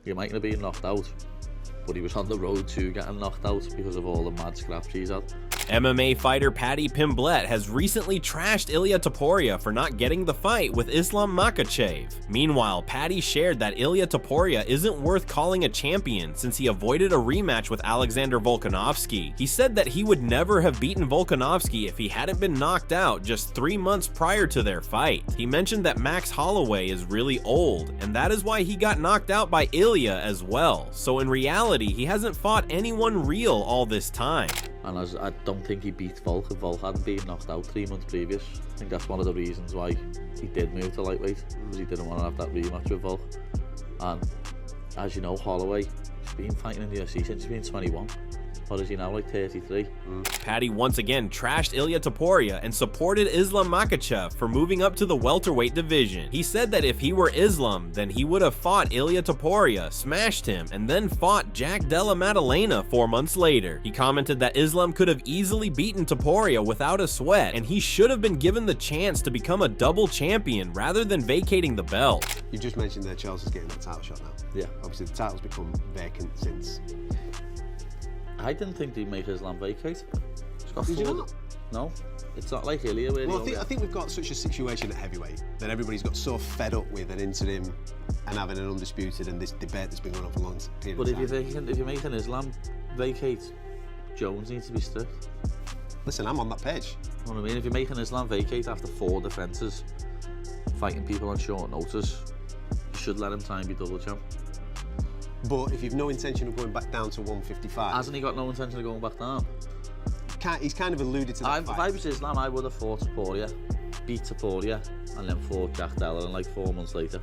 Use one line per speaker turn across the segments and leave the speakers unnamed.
He mightn't have been knocked out, but he was on the road to getting knocked out because of all the mad scraps he's had.
MMA fighter Paddy Pimblett has recently trashed Ilia Topuria for not getting the fight with Islam Makhachev. Meanwhile, Paddy shared that Ilia Topuria isn't worth calling a champion since he avoided a rematch with Alexander Volkanovski. He said that he would never have beaten Volkanovski if he hadn't been knocked out just 3 months prior to their fight. He mentioned that Max Holloway is really old, and that is why he got knocked out by Ilia as well. So in reality, he hasn't fought anyone real all this time.
And I don't think he beat Volk if Volk hadn't been knocked out 3 months previous. I think that's one of the reasons why he did move to lightweight, because he didn't want to have that rematch with Volk. And as you know, Holloway, he's been fighting in the UFC since he's been 21. Or is he now like 33?
Paddy once again trashed Ilia Topuria and supported Islam Makhachev for moving up to the welterweight division. He said that if he were Islam, then he would have fought Ilia Topuria, smashed him, and then fought Jack Della Maddalena 4 months later. He commented that Islam could have easily beaten Topuria without a sweat, and he should have been given the chance to become a double champion rather than vacating the belt.
You just mentioned that Charles is getting that title shot now.
Yeah.
Obviously the title's become vacant since.
I didn't think they'd make Islam vacate. He's got
Did you
4.
not?
No, it's not like Ilia where
Well, I think we've got such a situation at heavyweight that everybody's got so fed up with an interim and having an undisputed and this debate that's been going on for a long period
But
of time.
if you make an Islam vacate, Jones needs to be stripped.
Listen, I'm on that page.
You know what I mean? If you make an Islam vacate after 4 defences, fighting people on short notice, you should let him try and be double champ.
But if you've no intention of going back down to 155...
Hasn't he got no intention of going back down?
He's kind of alluded to that
If I was Islam, I would have fought Topuria, beat Topuria, and then fought Jack Della, and like 4 months later.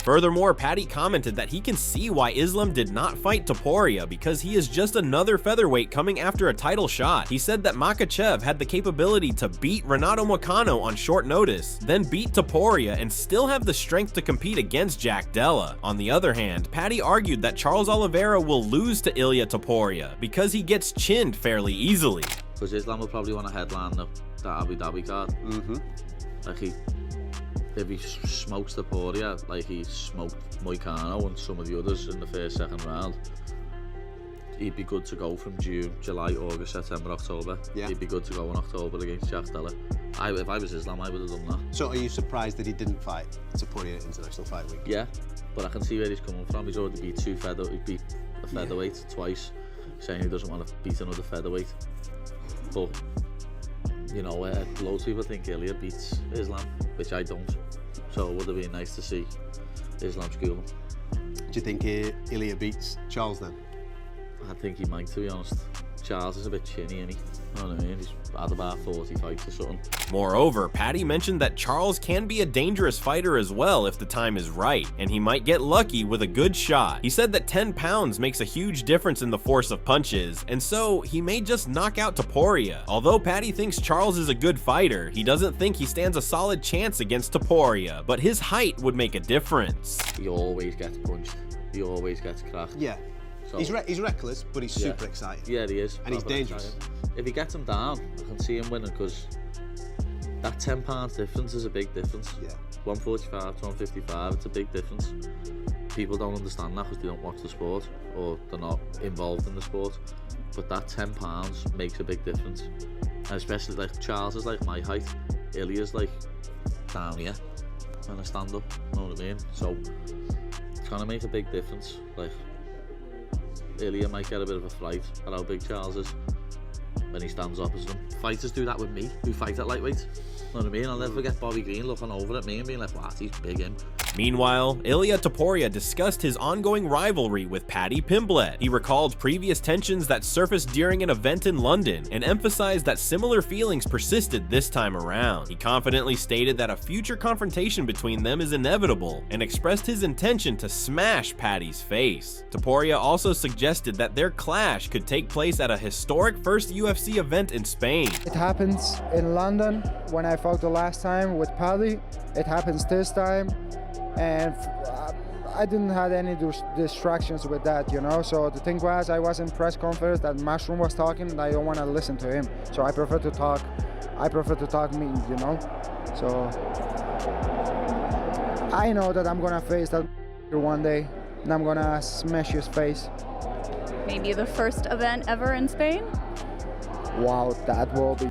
Furthermore, Paddy commented that he can see why Islam did not fight Topuria because he is just another featherweight coming after a title shot. He said that Makhachev had the capability to beat Renato Moicano on short notice, then beat Topuria and still have the strength to compete against Jack Della. On the other hand, Paddy argued that Charles Oliveira will lose to Ilia Topuria because he gets chinned fairly easily.
Because Islam will probably want to headline the Abu Dhabi card. Like if he smokes Topuria like he smoked Moicano and some of the others in the first, second round, he'd be good to go from June, July, August, September, October.
Yeah.
He'd be good to go in October against Jack Della. If I was Islam, I would have done that.
So are you surprised that he didn't fight Topuria at International Fight Week?
Yeah, but I can see where he's coming from. He's already beat he beat a featherweight twice, saying he doesn't want to beat another featherweight. But, you know, loads of people think Ilia beats Islam, which I don't. So it would have been nice to see Islam school him.
Do you think Ilia beats Charles then?
I think he might, to be honest. Charles is a bit chinny, isn't he? You know what I mean? He's had about 40 fights or something.
Moreover, Paddy mentioned that Charles can be a dangerous fighter as well if the time is right, and he might get lucky with a good shot. He said that 10 pounds makes a huge difference in the force of punches, and so he may just knock out Topuria. Although Paddy thinks Charles is a good fighter, he doesn't think he stands a solid chance against Topuria, but his height would make a difference.
He always gets punched. He always gets cracked.
Yeah.
So,
He's reckless, but he's super exciting.
Yeah, he is.
And he's dangerous.
Exciting. If he gets him down, I can see him winning, because that 10 pounds difference is a big difference.
Yeah.
145 to 155, it's a big difference. People don't understand that because they don't watch the sport or they're not involved in the sport. But that 10 pounds makes a big difference. And especially like Charles is like my height, Ilia's like down here when I stand up, you know what I mean? So it's gonna make a big difference. Like, Ilia might get a bit of a fright at how big Charles is when he stands opposite him. Fighters do that with me, who fight at lightweight. You know what I mean? I'll never forget Bobby Green looking over at me and being like, "What? He's big, him."
Meanwhile, Ilia Topuria discussed his ongoing rivalry with Paddy Pimblett. He recalled previous tensions that surfaced during an event in London and emphasized that similar feelings persisted this time around. He confidently stated that a future confrontation between them is inevitable and expressed his intention to smash Paddy's face. Topuria also suggested that their clash could take place at a historic first UFC event in Spain.
It happens in London when I fought the last time with Paddy. It happens this time. And I didn't have any distractions with that, you know. So the thing was, I was in press conference that Mushroom was talking, and I don't want to listen to him. So I prefer to talk. Me, you know. So I know that I'm gonna face that one day, and I'm gonna smash his face.
Maybe the first event ever in Spain?
Wow, that will be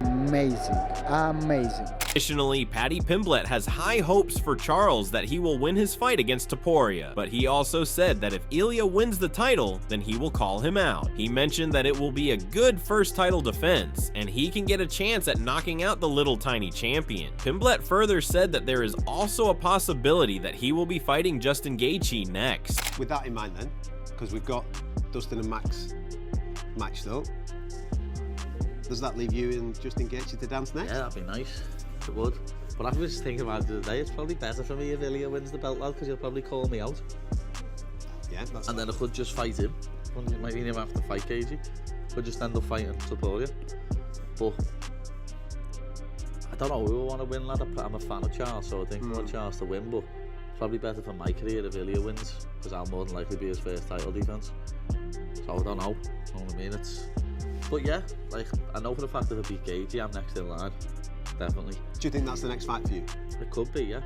amazing, amazing.
Additionally, Paddy Pimblett has high hopes for Charles that he will win his fight against Topuria, but he also said that if Ilia wins the title, then he will call him out. He mentioned that it will be a good first title defense, and he can get a chance at knocking out the little tiny champion. Pimblett further said that there is also a possibility that he will be fighting Justin Gaethje next.
With that in mind then, because we've got Dustin and Max matched up, does that leave you and Justin Gaethje to dance next?
Yeah, that'd be nice. It would. But I was just thinking about it the other day, it's probably better for me if Ilia wins the belt, lad, because he'll probably call me out.
Yeah, that's
and then I could just fight him. It might even have to fight Gaethje. Could just end up fighting Topuria. But I don't know who I want to win, lad. I'm a fan of Charles, so I think I want Charles to win, but it's probably better for my career if Ilia wins, because I'll more than likely be his first title defense. So I don't know. You know what I mean? But yeah, like, I know for the fact that if I beat Gaethje, I'm next in line. Definitely.
Do you think that's the next fight for you?
It could be, yeah.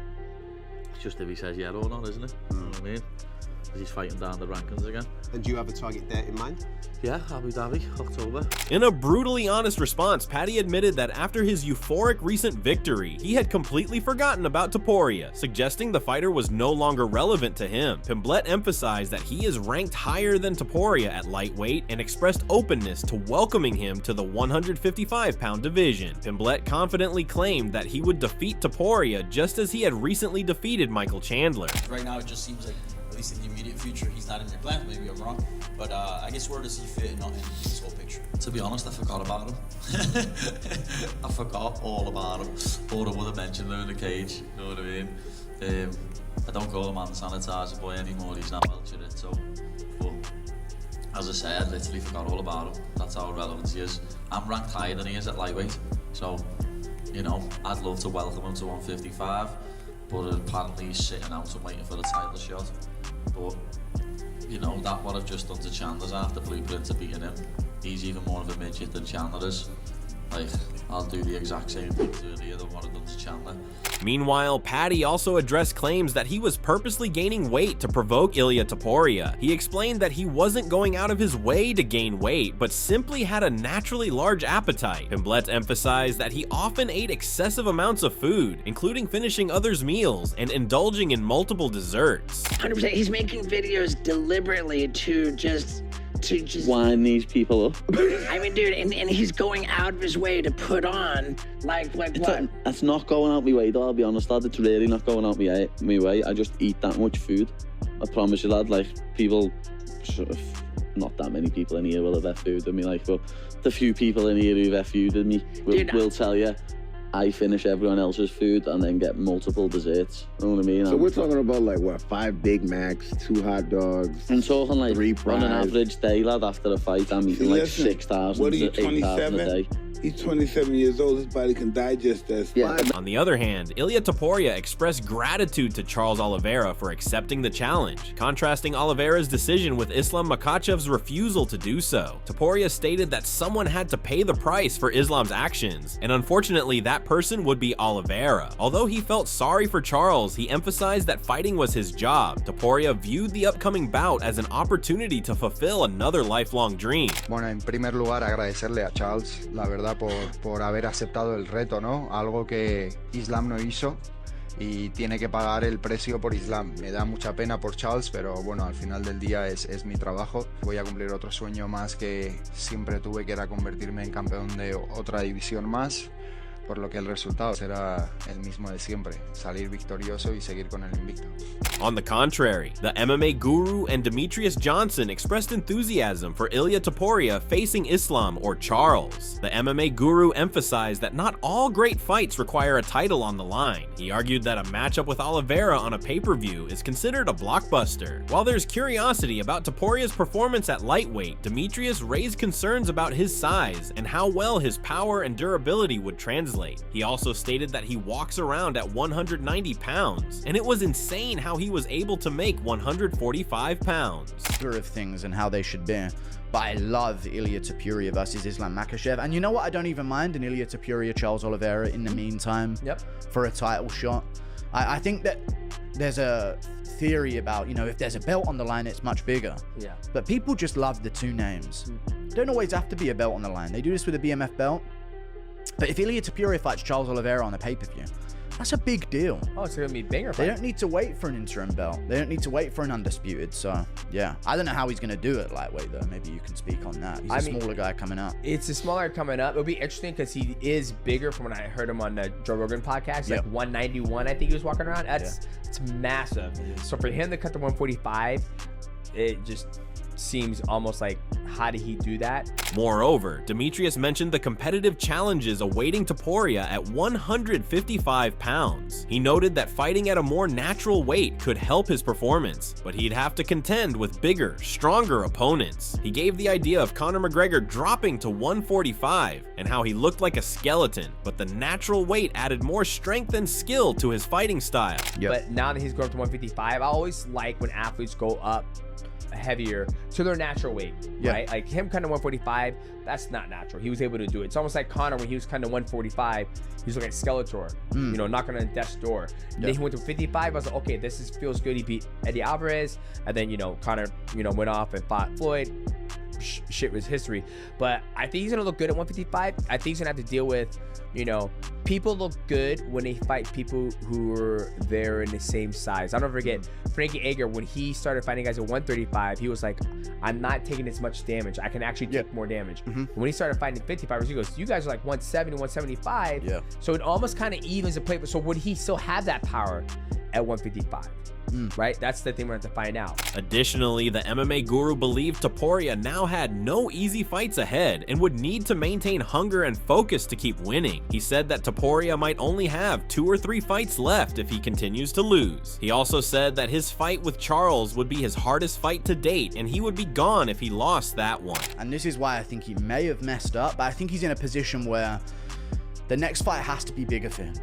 It's just if he says yeah or not, isn't it? You know what I mean? Because he's fighting down the rankings again.
And do you have a target date in mind?
Yeah, Abu Dhabi, October.
In a brutally honest response, Paddy admitted that after his euphoric recent victory, he had completely forgotten about Topuria, suggesting the fighter was no longer relevant to him. Pimblett emphasized that he is ranked higher than Topuria at lightweight and expressed openness to welcoming him to the 155-pound division. Pimblett confidently claimed that he would defeat Topuria just as he had recently defeated Michael Chandler.
Right now, it just seems like, at least in the immediate future, he's not in your plan. Maybe I'm wrong, but I guess where does he fit in this whole picture?
To be honest, I forgot about him. I forgot all about him. Or I would have mentioned him in the cage. You know what I mean? I don't call him on the sanitizer boy anymore. He's not welching it. So, but as I say, I literally forgot all about him. That's how irrelevant he is. I'm ranked higher than he is at lightweight. So, you know, I'd love to welcome him to 155. But apparently he's sitting out and waiting for the title shot. But, you know, that what I've just done to Chandler's after blueprint to beating him. He's even more of a midget than Chandler is. Like, I'll do the exact same thing to Ilia than what I've done to Chandler.
Meanwhile, Paddy also addressed claims that he was purposely gaining weight to provoke Ilia Topuria. He explained that he wasn't going out of his way to gain weight, but simply had a naturally large appetite. Pimblett emphasized that he often ate excessive amounts of food, including finishing others' meals and indulging in multiple desserts.
100%, he's making videos deliberately to just
wind these people up.
I mean, dude, and he's going out of his way to put on like what?
That's not going out my way, though, I'll be honest, lad. It's really not going out my way. I just eat that much food. I promise you, lad. Like, people, not that many people in here will have had food with me, like, but the few people in here who've had food with me will tell you I finish everyone else's food and then get multiple desserts. You know what I mean?
So we're talking about like what, 5 Big Macs, 2 hot dogs.
I'm talking like
3 fries.
On an average day, lad, after a fight, I'm eating like 6,000 to 8,000 a day.
He's 27 years old, his body can digest that.
Yeah.
On the other hand, Ilia Topuria expressed gratitude to Charles Oliveira for accepting the challenge, contrasting Oliveira's decision with Islam Makhachev's refusal to do so. Topuria stated that someone had to pay the price for Islam's actions, and unfortunately that person would be Oliveira. Although he felt sorry for Charles, he emphasized that fighting was his job. Topuria viewed the upcoming bout as an opportunity to fulfill another lifelong dream.
Bueno, en primer lugar agradecerle a Charles, la verdad, por haber aceptado el reto, ¿no? Algo que Islam no hizo y tiene que pagar el precio por Islam. Me da mucha pena por Charles, pero bueno, al final del día es mi trabajo. Voy a cumplir otro sueño más que siempre tuve, que era convertirme en campeón de otra división más, por lo que el resultado será el mismo de siempre, salir victorioso y seguir con el invicto.
On the contrary, the MMA guru and Demetrius Johnson expressed enthusiasm for Ilia Topuria facing Islam or Charles. The MMA guru emphasized that not all great fights require a title on the line. He argued that a matchup with Oliveira on a pay-per-view is considered a blockbuster. While there's curiosity about Topuria's performance at lightweight, Demetrius raised concerns about his size and how well his power and durability would translate. He also stated that he walks around at 190 pounds, and it was insane how he was able to make 145 pounds.
Of things and how they should be. But I love Ilia Topuria versus Islam Makhachev. And you know what? I don't even mind an Ilia Topuria Charles Oliveira in the meantime for a title shot. I think that there's a theory about, you know, if there's a belt on the line, it's much bigger.
Yeah.
But people just love the two names. Don't always have to be a belt on the line. They do this with a BMF belt. But if Ilia Topuria fights Charles Oliveira on a pay-per-view, that's a big deal.
Oh, it's gonna be a banger fight.
They don't need to wait for an interim belt. They don't need to wait for an undisputed. So yeah, I don't know how he's gonna do it lightweight though. Maybe you can speak on that. He's a smaller guy coming up.
It's a smaller coming up. It'll be interesting because he is bigger from when I heard him on the Joe Rogan podcast. Like 191, I think he was walking around. It's massive. So for him to cut to 145, it just seems almost like, how did he do that?
Moreover, Demetrius mentioned the competitive challenges awaiting Topuria at 155 pounds. He noted that fighting at a more natural weight could help his performance, but he'd have to contend with bigger, stronger opponents. He gave the idea of Conor McGregor dropping to 145 and how he looked like a skeleton, but the natural weight added more strength and skill to his fighting style.
But now that he's going up to 155, I always like when athletes go up heavier to their natural weight, right? Like him kind of 145, that's not natural. He was able to do it. It's almost like Conor when he was kind of 145, he was looking at Skeletor, you know, knocking on death's door. Then he went to 55. I was like, okay, this feels good. He beat Eddie Alvarez, and then, you know, Conor, you know, went off and fought Floyd. Shit was history. But I think he's gonna look good at 155. I think he's gonna have to deal with, you know, people look good when they fight people who are there in the same size. I'll never forget Frankie Edgar, when he started fighting guys at 135, he was like, I'm not taking as much damage. I can actually take more damage. When he started fighting 55ers, he goes, you guys are like 170, 175. So it almost kind of evens the play. So would he still have that power at 155? Right? That's the thing we're going to have to find out.
Additionally, the MMA guru believed Topuria now had no easy fights ahead and would need to maintain hunger and focus to keep winning. He said that Topuria might only have 2 or 3 fights left if he continues to lose. He also said that his fight with Charles would be his hardest fight to date and he would be gone if he lost that one.
And this is why I think he may have messed up, but I think he's in a position where the next fight has to be bigger for him.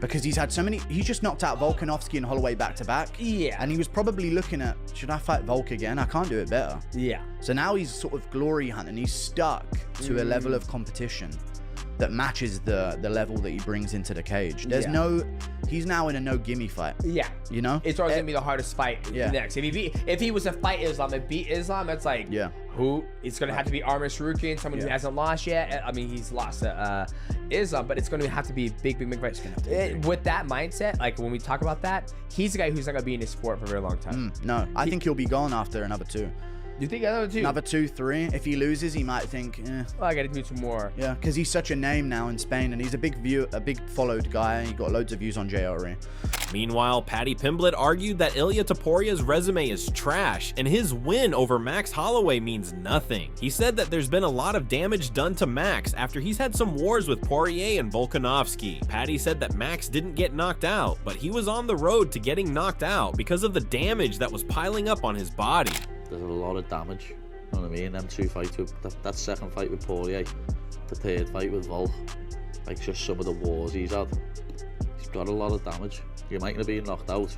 Because he's had so many, he's just knocked out Volkanovski and Holloway back to back. And he was probably looking at, should I fight Volk again? I can't do it better. So now he's sort of glory hunting. He's stuck to a level of competition that matches the level that he brings into the cage. There's no, he's now in a no gimme fight. You know?
It's always gonna be the hardest fight next. If he was to fight Islam and beat Islam, it's like, who? It's gonna have to be Arman Sarukian, someone who hasn't lost yet. I mean, he's lost to Islam, but it's gonna have to be big fight. With that mindset, like when we talk about that, he's a guy who's not gonna be in this sport for a very long time.
No, I think he'll be gone after another 2.
You think another 2?
Another 2, 3. If he loses, he might think,
well, I gotta do 2 more.
Yeah, because he's such a name now in Spain, and he's a big followed guy. He got loads of views on JRE.
Meanwhile, Paddy Pimblett argued that Ilia Topuria's resume is trash, and his win over Max Holloway means nothing. He said that there's been a lot of damage done to Max after he's had some wars with Poirier and Volkanovski. Paddy said that Max didn't get knocked out, but he was on the road to getting knocked out because of the damage that was piling up on his body.
There's a lot of damage, you know what I mean? Them 2 fights, with that second fight with Poirier, the 3rd fight with Volk, like just some of the wars he's had. He's got a lot of damage. He might not have been knocked out,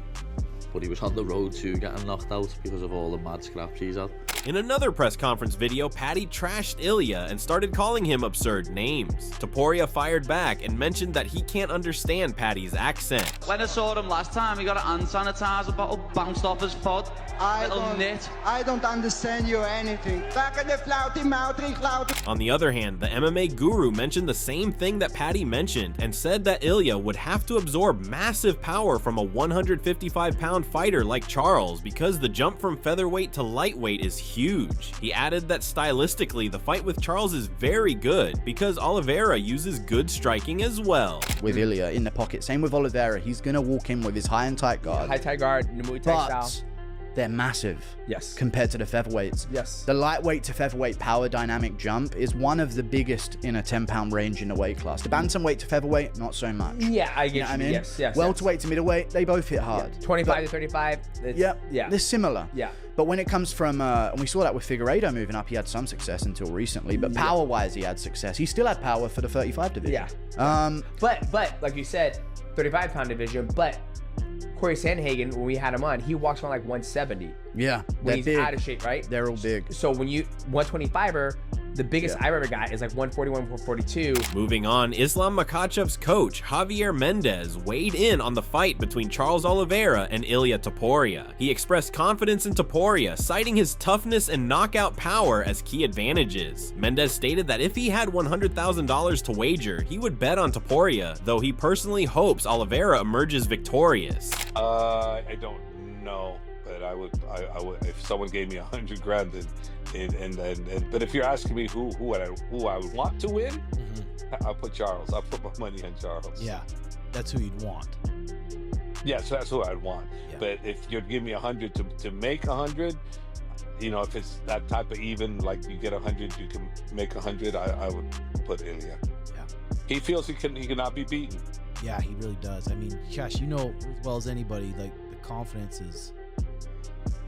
but he was on the road to getting knocked out because of all the mad scraps he's had.
In another press conference video, Paddy trashed Ilia and started calling him absurd names. Topuria fired back and mentioned that he can't understand Paddy's accent.
When I saw him last time, he got an hand sanitizer bottle bounced off his foot.
I don't understand you or anything.
On the other hand, the MMA guru mentioned the same thing that Paddy mentioned and said that Ilia would have to absorb massive power from a 155-pound fighter like Charles because the jump from featherweight to lightweight is huge. He added that stylistically, the fight with Charles is very good because Oliveira uses good striking as well.
With Ilia in the pocket, same with Oliveira, he's gonna walk in with his high and tight guard.
High tight guard, Muay Thai style.
They're massive. Compared to the featherweights. The lightweight to featherweight power dynamic jump is one of the biggest in a 10-pound range in the weight class. The bantamweight to featherweight, not so much.
I get
you know what I mean?
Yes.
Welterweight to middleweight, they both hit hard.
25 to 35.
They're similar. But when it comes from, and we saw that with Figueiredo moving up, he had some success until recently. But power-wise, he had success. He still had power for the 35 division.
But like you said, 35-pound division. But Corey Sandhagen, when we had him on, he walks around like 170.
Yeah,
when he's big. Out of shape, right?
They're all big.
So when you 125er, The biggest I've ever got is like 141, 142.
Moving on, Islam Makhachev's coach, Javier Mendez, weighed in on the fight between Charles Oliveira and Ilia Topuria. He expressed confidence in Topuria, citing his toughness and knockout power as key advantages. Mendez stated that if he had $100,000 to wager, he would bet on Topuria, though he personally hopes Oliveira emerges victorious.
I don't know, but I would if someone gave me $100 grand but if you're asking me who I would want to win, I'll put Charles. I'll put my money on Charles.
Yeah, that's who you'd want.
Yeah, so that's who I'd want.
Yeah.
But if you'd give me 100 to make 100, you know, if it's that type of even, like you get 100, you can make 100. I would put Ilia.
Yeah.
He feels he cannot be beaten.
Yeah, he really does. I mean, Josh, you know as well as anybody, like the confidence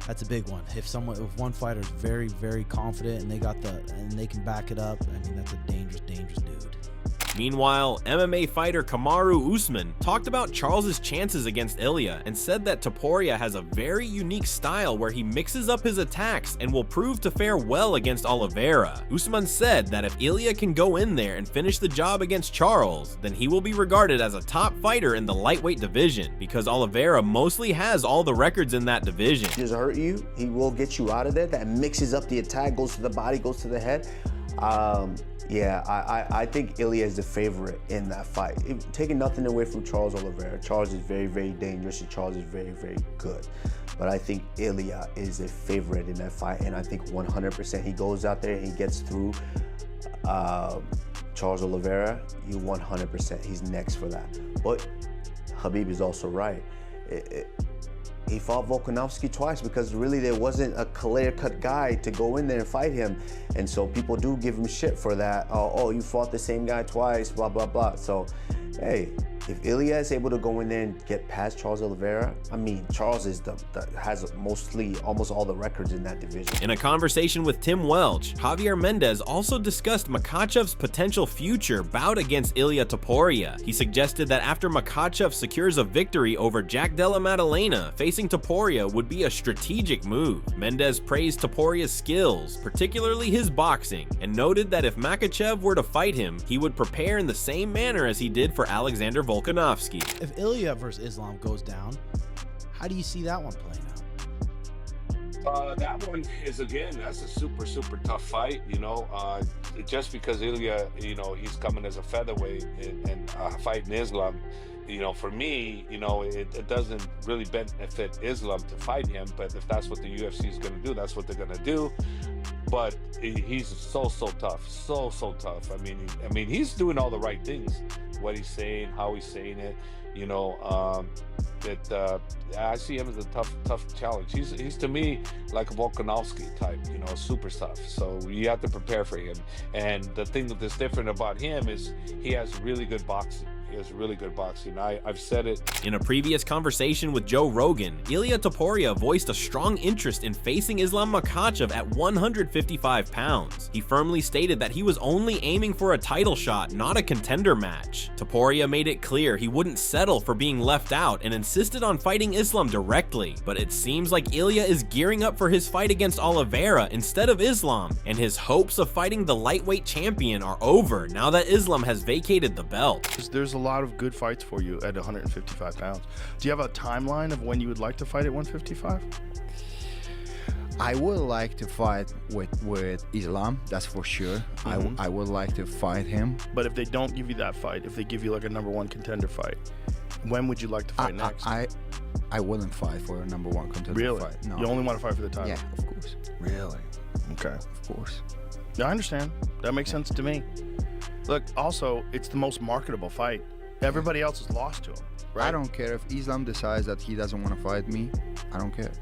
that's a big one. If one fighter is very, very confident and they can back it up, I mean, that's a dangerous dude.
Meanwhile, MMA fighter Kamaru Usman talked about Charles's chances against Ilia and said that Topuria has a very unique style where he mixes up his attacks and will prove to fare well against Oliveira. Usman said that if Ilia can go in there and finish the job against Charles, then he will be regarded as a top fighter in the lightweight division because Oliveira mostly has all the records in that division.
He doesn't hurt you, he will get you out of there. That mixes up the attack, goes to the body, goes to the head. Yeah, I think Ilia is the favorite in that fight. Taking nothing away from Charles Oliveira. Charles is very, very dangerous and Charles is very, very good. But I think Ilia is a favorite in that fight, and I think 100% he goes out there and he gets through Charles Oliveira. 100%, he's next for that. But Khabib is also right. He fought Volkanovski twice because really there wasn't a clear-cut guy to go in there and fight him. And so people do give him shit for that. Oh, you fought the same guy twice, blah, blah, blah. So, hey, if Ilia is able to go in there and get past Charles Oliveira, I mean, Charles is has mostly almost all the records in that division.
In a conversation with Tim Welch, Javier Mendez also discussed Makhachev's potential future bout against Ilia Topuria. He suggested that after Makhachev secures a victory over Jack Della Maddalena, facing Topuria would be a strategic move. Mendez praised Topuria's skills, particularly his boxing, and noted that if Makhachev were to fight him, he would prepare in the same manner as he did for Alexander Volkanovski.
If Ilia versus Islam goes down, how do you see that one playing out?
That one is, again, that's a super, super tough fight, you know, just because Ilia, you know, he's coming as a featherweight and fighting Islam. You know, for me, you know, it doesn't really benefit Islam to fight him, but if that's what the UFC is going to do, that's what they're going to do. But he's so tough, so tough. I mean, he's doing all the right things. What he's saying, how he's saying it, you know. I see him as a tough challenge. He's to me like a Volkanovski type, you know, super tough. So you have to prepare for him. And the thing that's different about him is he has really good boxing. He has really good boxing. I've said it.
In a previous conversation with Joe Rogan, Ilia Topuria voiced a strong interest in facing Islam Makhachev at 155 pounds. He firmly stated that he was only aiming for a title shot, not a contender match. Topuria made it clear he wouldn't settle for being left out and insisted on fighting Islam directly, but it seems like Ilia is gearing up for his fight against Oliveira instead of Islam, and his hopes of fighting the lightweight champion are over now that Islam has vacated the belt.
There's a lot of good fights for you at 155 pounds. Do you have a timeline of when you would like to fight at 155?
I would like to fight with Islam, that's for sure. I would like to fight him.
But if they don't give you that fight, if they give you like a #1 contender fight, when would you like to fight next?
I wouldn't fight for a #1 contender
really?
Fight. No.
You only want to fight for the title?
Yeah, of course.
Really? Okay.
Of course.
Yeah, I understand. That makes sense to me. Look, also, it's the most marketable fight. Everybody else is lost to him, right?
I don't care if Islam decides that he doesn't want to fight me. I don't care.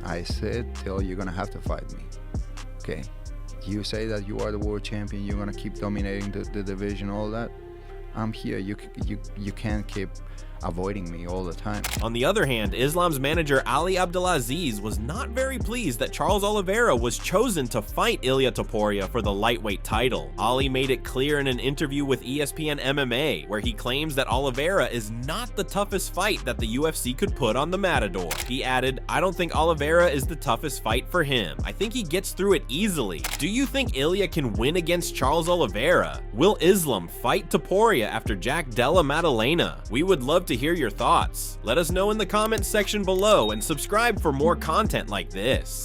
I said, till you're gonna have to fight me. Okay. You say that you are the world champion. You're gonna keep dominating the division, all that. I'm here. You can't keep avoiding me all the time.
On the other hand, Islam's manager Ali Abdelaziz was not very pleased that Charles Oliveira was chosen to fight Ilia Topuria for the lightweight title. Ali made it clear in an interview with ESPN MMA, where he claims that Oliveira is not the toughest fight that the UFC could put on the Matador. He added, "I don't think Oliveira is the toughest fight for him. I think he gets through it easily." Do you think Ilia can win against Charles Oliveira? Will Islam fight Topuria after Jack Della Maddalena? We would love to hear your thoughts. Let us know in the comments section below and subscribe for more content like this.